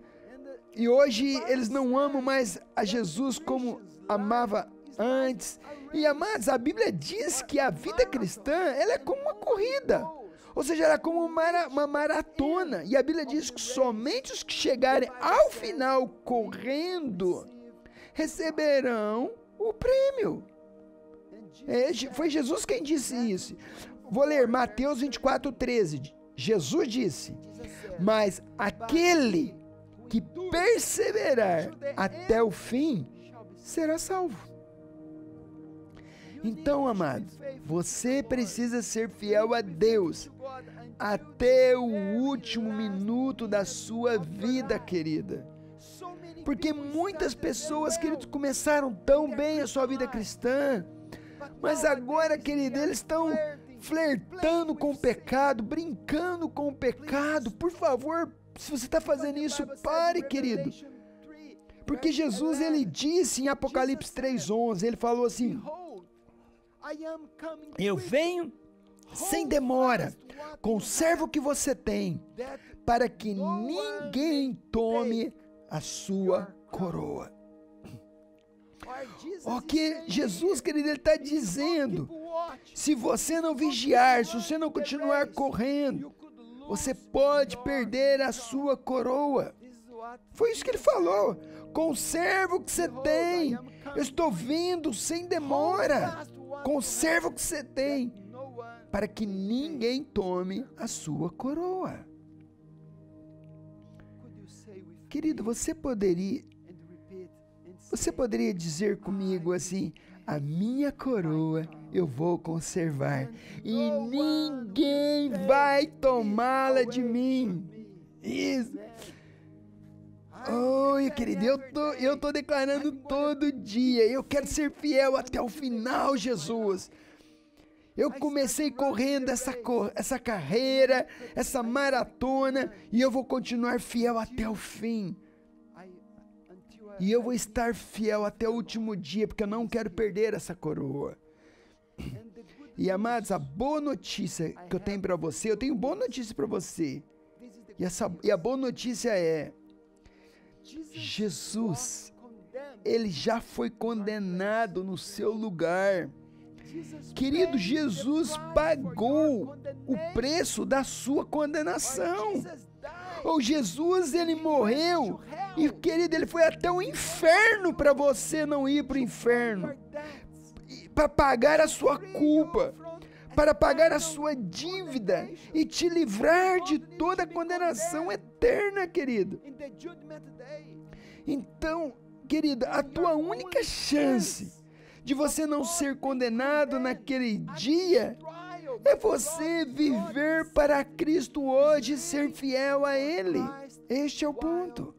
E hoje eles não amam mais a Jesus como amava antes. E amados, a Bíblia diz que a vida cristã, ela é como uma corrida. Ou seja, ela é como uma maratona. E a Bíblia diz que somente os que chegarem ao final correndo receberão o prêmio. Foi Jesus quem disse isso. Vou ler Mateus 24, 13. Jesus disse: mas aquele que perseverar até o fim será salvo. Então, amado, você precisa ser fiel a Deus até o último minuto da sua vida, querida. Porque muitas pessoas, queridos, começaram tão bem a sua vida cristã, mas agora, querido, eles estão flertando com o pecado, brincando com o pecado. Por favor, se você está fazendo isso, pare, querido. Porque Jesus, ele disse em Apocalipse 3:11, ele falou assim: eu venho sem demora, conserva o que você tem, para que ninguém tome a sua coroa. O que Jesus, querido, ele está dizendo: se você não vigiar, se você não continuar correndo, você pode perder a sua coroa. Foi isso que ele falou. Conserva o que você tem. Eu estou vindo sem demora. Conserva o que você tem, para que ninguém tome a sua coroa. Querido, você poderia dizer comigo assim: a minha coroa eu vou conservar e ninguém vai tomá-la de mim. Isso. Oi, querido, eu tô declarando todo dia: eu quero ser fiel até o final, Jesus. Eu comecei correndo essa carreira, essa maratona, e eu vou continuar fiel até o fim. E eu vou estar fiel até o último dia, porque eu não quero perder essa coroa. E amados, a boa notícia que eu tenho para você, eu tenho boa notícia para você. E a boa notícia é: Jesus, ele já foi condenado no seu lugar. Querido, Jesus pagou o preço da sua condenação. Ou Jesus, ele morreu e, querido, ele foi até o inferno para você não ir para o inferno, para pagar a sua culpa, para pagar a sua dívida e te livrar de toda a condenação eterna, querido. Então, querido, a tua única chance de você não ser condenado naquele dia é você viver para Cristo hoje e ser fiel a Ele. Este é o ponto.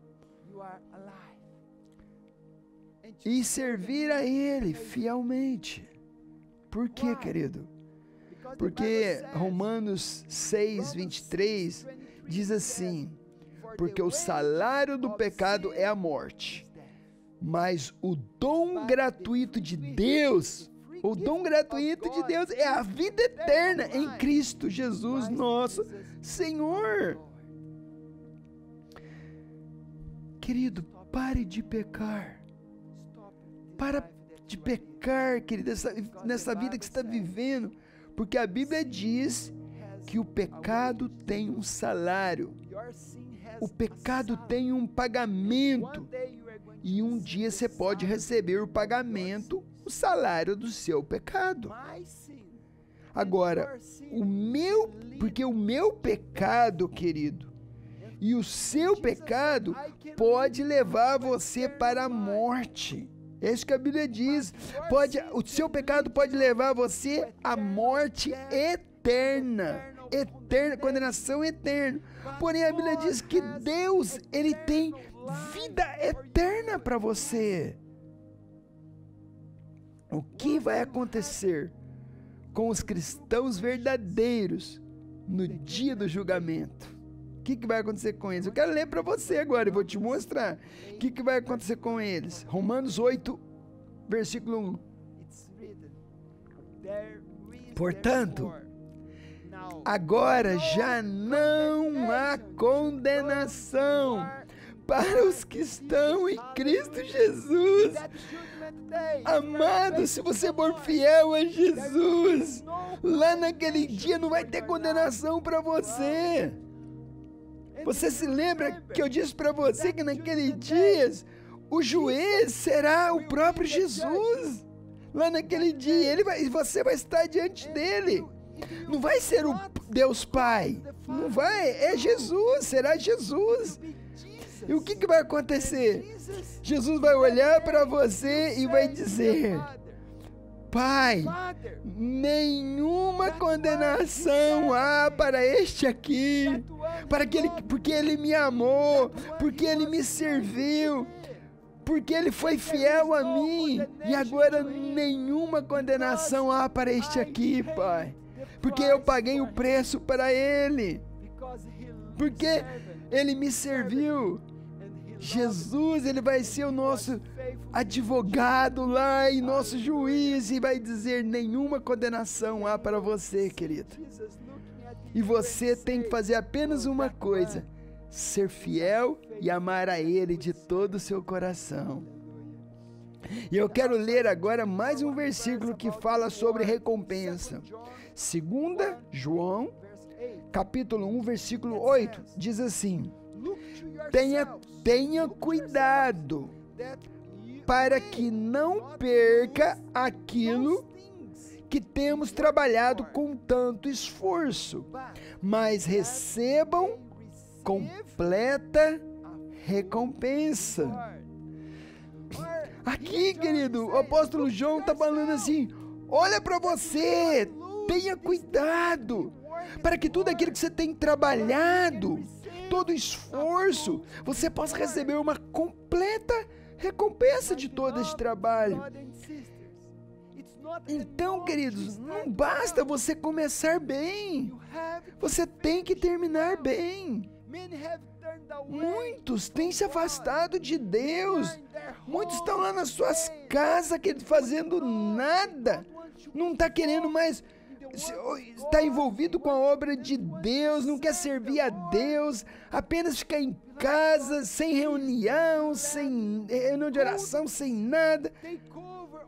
E servir a Ele fielmente. Por quê, querido? Porque Romanos 6:23 diz assim: porque o salário do pecado é a morte, mas o dom gratuito de Deus, é a vida eterna em Cristo Jesus, nosso Senhor. Querido, pare de pecar. Para de pecar, querido, nessa vida que você está vivendo, porque a Bíblia diz que o pecado tem um salário. O pecado tem um pagamento. E um dia você pode receber o pagamento, o salário do seu pecado. Agora, porque o meu pecado, querido, e o seu pecado pode levar você para a morte. É isso que a Bíblia diz. O seu pecado pode levar você à morte eterna. Condenação eterna. Porém, a Bíblia diz que Deus, ele tem vida eterna para você. O que vai acontecer com os cristãos verdadeiros no dia do julgamento? O que vai acontecer com eles? Eu quero ler para você agora e vou te mostrar o que vai acontecer com eles. Romanos 8, versículo 1. Portanto, agora já não há condenação para os que estão em Cristo Jesus. Amado, se você for fiel a Jesus, lá naquele dia não vai ter condenação para você. Você se lembra que eu disse para você que naquele dia o juiz será o próprio Jesus? Lá naquele dia você vai estar diante dele. Não vai ser o Deus Pai, não vai, é Jesus, será Jesus. E o que vai acontecer? Jesus vai olhar para você e vai dizer: Pai, nenhuma condenação há para este aqui, porque ele me amou, porque ele me serviu, porque ele foi fiel a mim, e agora nenhuma condenação há para este aqui, Pai. porque eu paguei o preço para Ele, porque Ele me serviu. Jesus, Ele vai ser o nosso advogado lá e nosso juiz e vai dizer: nenhuma condenação há para você, querido. E você tem que fazer apenas uma coisa: ser fiel e amar a Ele de todo o seu coração. E eu quero ler agora mais um versículo que fala sobre recompensa. 2 João, capítulo 1, versículo 8, diz assim: Tenha cuidado para que não perca aquilo que temos trabalhado com tanto esforço, mas recebam completa recompensa. Aqui, querido, o apóstolo João está falando assim: olha para você, tenha cuidado para que tudo aquilo que você tem trabalhado, todo esforço, você possa receber uma completa recompensa de todo esse trabalho. Então, queridos, não basta você começar bem, você tem que terminar bem. Muitos têm se afastado de Deus, muitos estão lá nas suas casas fazendo nada, não está querendo mais estar envolvido com a obra de Deus, não quer servir a Deus, apenas ficar em casa, sem reunião, sem reunião de oração, sem nada.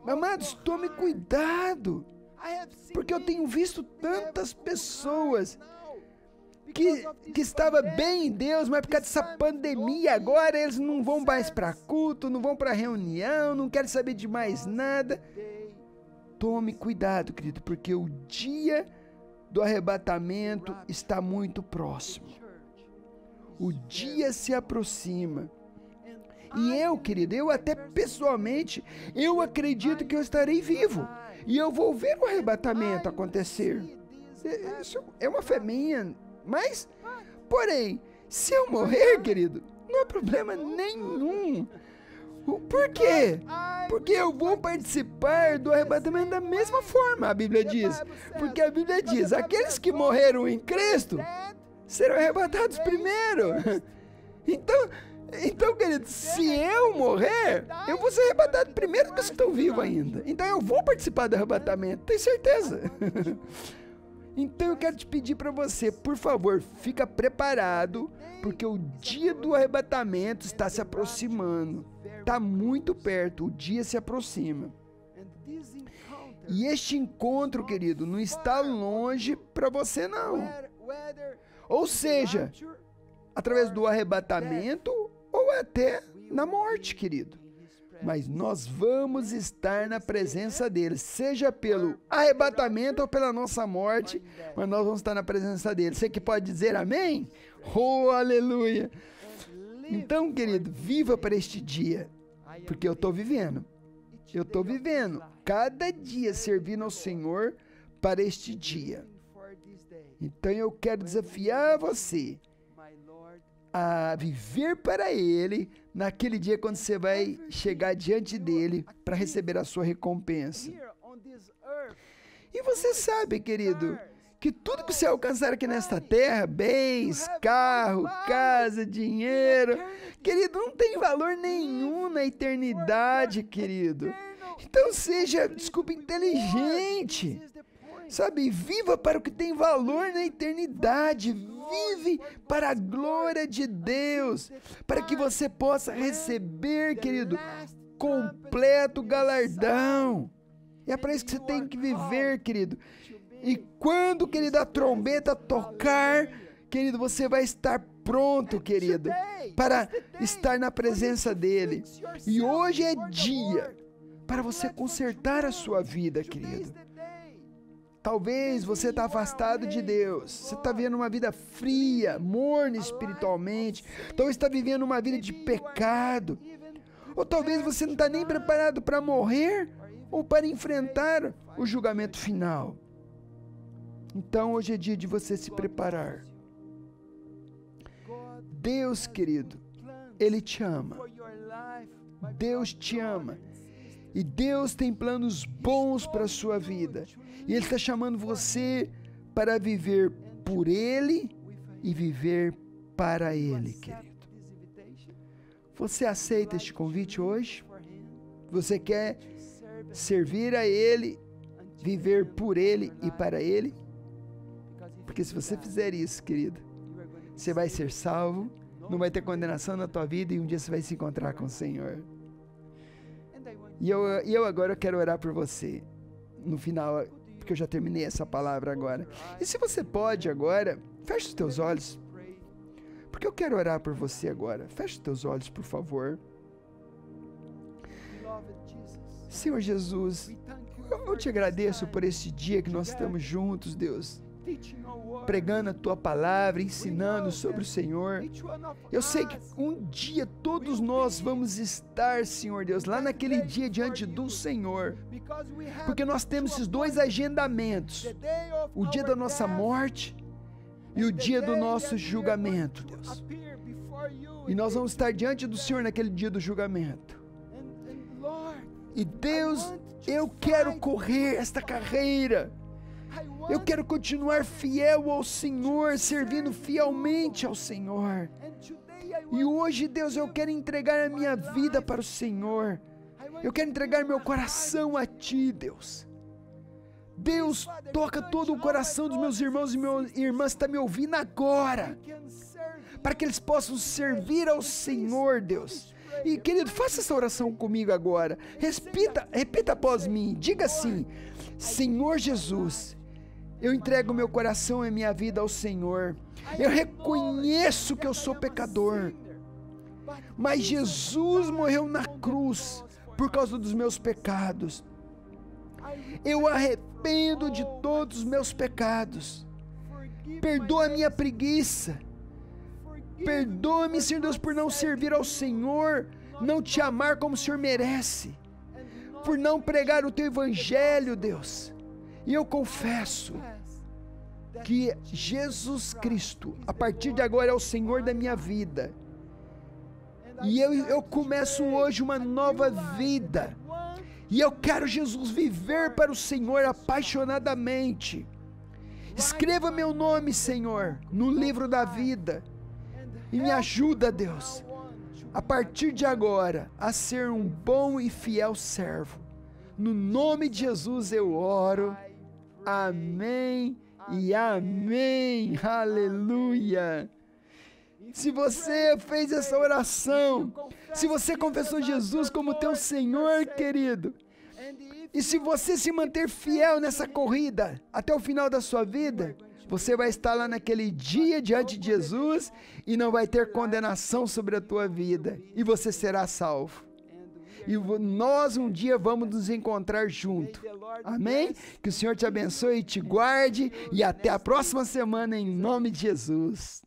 Amados, tome cuidado, porque eu tenho visto tantas pessoas que estava bem em Deus, mas por causa dessa pandemia agora eles não vão mais para culto, não vão para reunião, não querem saber de mais nada. Tome cuidado, querido, porque o dia do arrebatamento está muito próximo. O dia se aproxima. E eu, querido, eu até pessoalmente, eu acredito que eu estarei vivo. E eu vou ver o arrebatamento acontecer. Isso é uma fé minha. Mas, porém, se eu morrer, querido, não há problema nenhum. Por quê? Porque eu vou participar do arrebatamento da mesma forma, a Bíblia diz. Porque a Bíblia diz: aqueles que morreram em Cristo serão arrebatados primeiro. Então, querido, se eu morrer, eu vou ser arrebatado primeiro do que os que estão vivos ainda. Então eu vou participar do arrebatamento, tem certeza? Então eu quero te pedir para você, por favor, fica preparado, porque o dia do arrebatamento está se aproximando. Está muito perto, o dia se aproxima. E este encontro, querido, não está longe para você não. Ou seja, através do arrebatamento ou até na morte, querido. Mas nós vamos estar na presença dele, seja pelo arrebatamento ou pela nossa morte, mas nós vamos estar na presença dele. Você que pode dizer amém? Oh, aleluia! Então, querido, viva para este dia, porque eu estou vivendo. Eu estou vivendo cada dia servindo ao Senhor para este dia. Então eu quero desafiar você a viver para Ele naquele dia quando você vai chegar diante dele para receber a sua recompensa. E você sabe, querido, que tudo que você alcançar aqui nesta terra, bens, carro, casa, dinheiro, querido, não tem valor nenhum na eternidade, querido. Então seja, inteligente. Sabe, viva para o que tem valor na eternidade, vive para a glória de Deus, para que você possa receber, querido, completo galardão. E é para isso que você tem que viver, querido. E quando, querido, a trombeta tocar, querido, você vai estar pronto, querido, para estar na presença dele. E hoje é dia para você consertar a sua vida, querido. Talvez você está afastado de Deus, você está vivendo uma vida fria, morna espiritualmente, talvez está vivendo uma vida de pecado, ou talvez você não está nem preparado para morrer ou para enfrentar o julgamento final. Então hoje é dia de você se preparar. Deus, querido, Ele te ama, Deus te ama. E Deus tem planos bons para a sua vida. E Ele está chamando você para viver por Ele e viver para Ele, querido. Você aceita este convite hoje? Você quer servir a Ele, viver por Ele e para Ele? Porque se você fizer isso, querido, você vai ser salvo, não vai ter condenação na tua vida e um dia você vai se encontrar com o Senhor. E eu agora quero orar por você, no final, porque eu já terminei essa palavra agora. E se você pode agora, feche os teus olhos, porque eu quero orar por você agora. Feche os teus olhos, por favor. Senhor Jesus, eu te agradeço por esse dia que nós estamos juntos, Deus, pregando a Tua palavra, ensinando sobre o Senhor. Eu sei que um dia todos nós vamos estar, Senhor Deus, lá naquele dia diante do Senhor, porque nós temos esses dois agendamentos, o dia da nossa morte e o dia do nosso julgamento, Deus. E nós vamos estar diante do Senhor naquele dia do julgamento. E Deus, eu quero correr esta carreira. Eu quero continuar fiel ao Senhor, servindo fielmente ao Senhor. E hoje, Deus, eu quero entregar a minha vida para o Senhor. Eu quero entregar meu coração a Ti, Deus. Deus, toca todo o coração dos meus irmãos e minhas irmãs que estão me ouvindo agora, para que eles possam servir ao Senhor, Deus. E, querido, faça essa oração comigo agora. Repita após mim. Diga assim: Senhor Jesus, eu entrego meu coração e minha vida ao Senhor. Eu reconheço que eu sou pecador, mas Jesus morreu na cruz por causa dos meus pecados. Eu arrependo de todos os meus pecados. Perdoa a minha preguiça. Perdoa-me, Senhor Deus, por não servir ao Senhor, não te amar como o Senhor merece, por não pregar o Teu Evangelho, Deus. E eu confesso que Jesus Cristo, a partir de agora, é o Senhor da minha vida. E eu começo hoje uma nova vida. E eu quero, Jesus, viver para o Senhor apaixonadamente. Escreva meu nome, Senhor, no livro da vida. E me ajuda, Deus, a partir de agora, a ser um bom e fiel servo. No nome de Jesus eu oro. Amém e amém. Aleluia. Se você fez essa oração, se você confessou Jesus como teu Senhor, querido, e se você se manter fiel nessa corrida até o final da sua vida, você vai estar lá naquele dia diante de Jesus e não vai ter condenação sobre a tua vida, e você será salvo. E nós um dia vamos nos encontrar junto. Amém? Que o Senhor te abençoe e te guarde, e até a próxima semana em nome de Jesus.